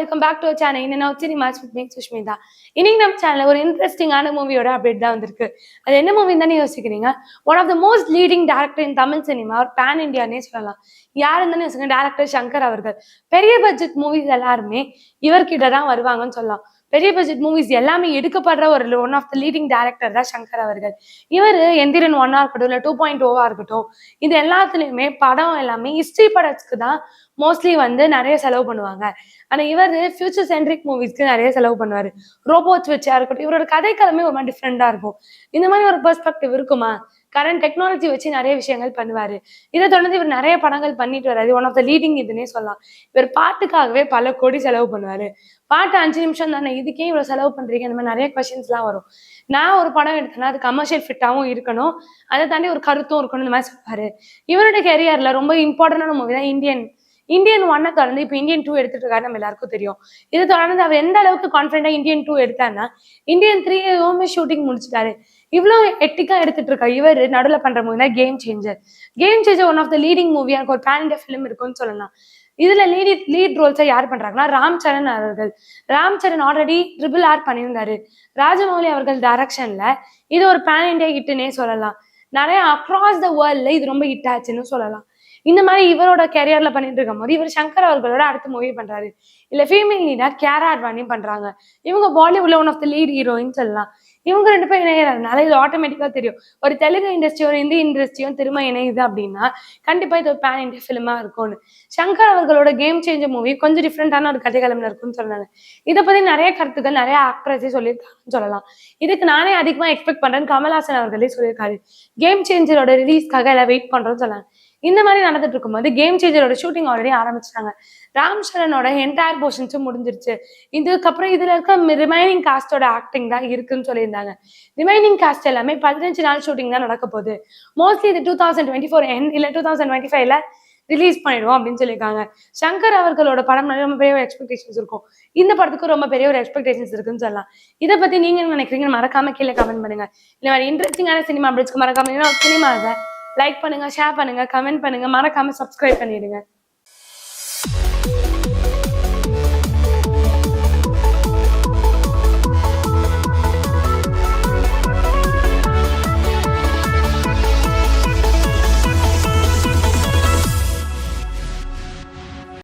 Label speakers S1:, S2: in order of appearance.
S1: Welcome back to channel. என்ன cinemas with me Sushmita. இன்னைக்கு நம்ம சேனல்ல ஒரு இன்ட்ரெஸ்டிங்கான மூவியோட அப்டேட் தான் வந்திருக்கு. அது என்ன மூவின்னு தானே யோசிக்கிறீங்க? One of the most leading director in Tamil cinema, ஒரு பேன் இண்டியானே சொல்லலாம். யாருன்னு தானே யோசிங்க, டேரக்டர் சங்கர் அவர்கள். பெரிய பட்ஜெட் மூவிஸ் எல்லாருமே இவர்கிட்ட தான் வருவாங்கன்னு சொல்லலாம். பெரிய பட்ஜெட் மூவிஸ் எல்லாமே எடுக்கப்படுற ஒரு one of the leading director தான் சங்கர் அவர்கள். இவர் எந்திரன் 1 இருக்கட்டும், இல்லை 2.0 இருக்கட்டும், இது எல்லாத்துலயுமே படம் எல்லாமே ஹிஸ்டரி படத்துக்கு தான் மோஸ்ட்லி நிறைய செலவு பண்ணுவாங்க. ஆனா இவர் ஃபியூச்சர் சென்ட்ரிக் மூவிஸ்க்கு நிறைய செலவு பண்ணுவாரு. ரோபோட்ஸ் வச்சா இருக்கட்டும், இவரோட கதைக்களமே ஒரு மாதிரி டிஃப்ரெண்டா இருக்கும். இந்த மாதிரி ஒரு பெர்ஸ்பெக்டிவ் இருக்குமா? கரண்ட் டெக்னாலஜி வச்சு நிறைய விஷயங்கள் பண்ணுவாரு. இதை தொடர்ந்து இவர் நிறைய படங்கள் பண்ணிட்டு வர்றாரு. ஒன் ஆஃப் த லீடிங் இதுன்னே சொல்லலாம். இவர் பாட்டுக்காகவே பல கோடி செலவு பண்ணுவாரு. பாட்டு 5 நிமிஷம் தானே, இதுக்கே இவ்வளவு செலவு பண்றீங்க? இந்த மாதிரி நிறைய கொஸ்டின்ஸ் எல்லாம் வரும். நான் ஒரு படம் எடுத்தேன்னா அது கமர்ஷியல் ஃபிட்டாவும் இருக்கணும், அதை தாண்டி ஒரு கருத்தும் இருக்கணும், இந்த மாதிரி சொல்லுவாரு. இவருடைய கெரியர்ல ரொம்ப இம்பார்ட்டன்டான மூவி தான் இந்தியன் 1 தொடர்ந்து இப்ப இந்தியன் 2 எடுத்துட்டு இருக்காரு, நம்ம எல்லாருக்கும் தெரியும். இதை தொடர்ந்து அவர் எந்த அளவுக்கு கான்பிடண்டா இந்தியன் 2 எடுத்தாருன்னா, இந்தியன் 3 ஷூட்டிங் முடிச்சுட்டாரு. இவ்வளவு எட்டிக்கா எடுத்துட்டு இருக்கா இவர் நடுவுல பண்ற மூவி தான் game changer one of the leading movie. எனக்கு ஒரு பேன் இண்டியா ஃபிலிம் இருக்குன்னு சொல்லலாம். இதுல லீட் ரோல்ஸை யார் பண்றாங்கன்னா ராம் சரண் அவர்கள். ராம் சரண் ஆல்ரெடி RRR பண்ணியிருந்தாரு. ராஜமௌலி அவர்கள் டைரக்ஷன்ல இது ஒரு பேன் இண்டியா ஹிட்னே சொல்லலாம். நிறைய அக்ராஸ் த வேர்ல்ட்ல இது ரொம்ப ஹிட் ஆச்சுன்னு சொல்லலாம். இந்த மாதிரி இவரோட கேரியர்ல பண்ணிட்டு இருக்கும் போது இவர் சங்கர் அவர்களோட அடுத்த மூவி பண்றாரு. இல்ல ஃபீமேல் லீடா கேரா அட்வானி பண்றாங்க. இவங்க பாலிவுட்ல one of the lead heroine சொல்லலாம். இவங்க 2 பேரும் இணையறதுனால இது ஆட்டோமேட்டிக்கா தெரியும். ஒரு தெலுங்கு இண்டஸ்ட்ரி ஒரு இந்திய இண்டஸ்ட்ரியும் திரும்ப இணையுது அப்படின்னா கண்டிப்பா இது ஒரு பேன் இண்டியா ஃபிலிமா இருக்கும்னு. சங்கர் அவர்களோட கேம் சேஞ்சர் மூவி கொஞ்சம் டிஃப்ரெண்டான ஒரு கதைக்களம்ல இருக்குன்னு சொன்னாங்க. இதை பத்தி நிறைய கருத்துக்கள் நிறைய ஆக்ட்ரஸே சொல்லியிருக்காங்கன்னு சொல்லலாம். இதுக்கு நானே அதிகமா எக்ஸ்பெக்ட் பண்றேன்னு கமல்ஹாசன் அவர்களே சொல்லியிருக்காரு. கேம் சேஞ்சரோட ரிலீஸ்க்காக எல்லாம் வெயிட் பண்றோம்னு சொன்னாங்க. இந்த மாதிரி நடந்துட்டு இருக்கும்போது கேம் சேஞ்சரோட ஷூட்டிங் ஆல்ரெடி ஆரம்பிச்சிட்டாங்க. ராம் சரணோட என்டையர் போர்ஷன்ஸும் முடிஞ்சிருச்சு. இதுக்கப்புறம் இதுல இருக்க ரிமைனிங் காஸ்டோட ஆக்டிங் தான் இருக்குன்னு சொல்லியிருந்தாங்க. ரிமைனிங் காஸ்ட் எல்லாமே 15 நாள் ஷூட்டிங் தான் நடக்க போகுது. மோஸ்ட்லி இது 2024 இல்ல 2025ல ரிலீஸ் பண்ணிடுவோம் அப்படின்னு சொல்லியிருக்காங்க. சங்கர் அவர்களோட படம் ரொம்ப பெரிய ஒரு எக்ஸ்பெக்டேஷன்ஸ் இருக்கும். இந்த படத்துக்கு ரொம்ப பெரிய ஒரு எக்ஸ்பெக்டேஷன்ஸ் இருக்குன்னு சொல்லலாம். இதை பத்தி நீங்க என்ன நினைக்கிறீங்க? மறக்காம கீழே கமெண்ட் பண்ணுங்க. இந்த மாதிரி இன்ட்ரெஸ்டிங்கான சினிமா அப்டேட்ஸ்க்கு மறக்காம சினிமாவை லைக் பண்ணுங்க, ஷேர் பண்ணுங்க, கமெண்ட் பண்ணுங்க, மறக்காம சப்ஸ்கிரைப் பண்ணிடுங்க.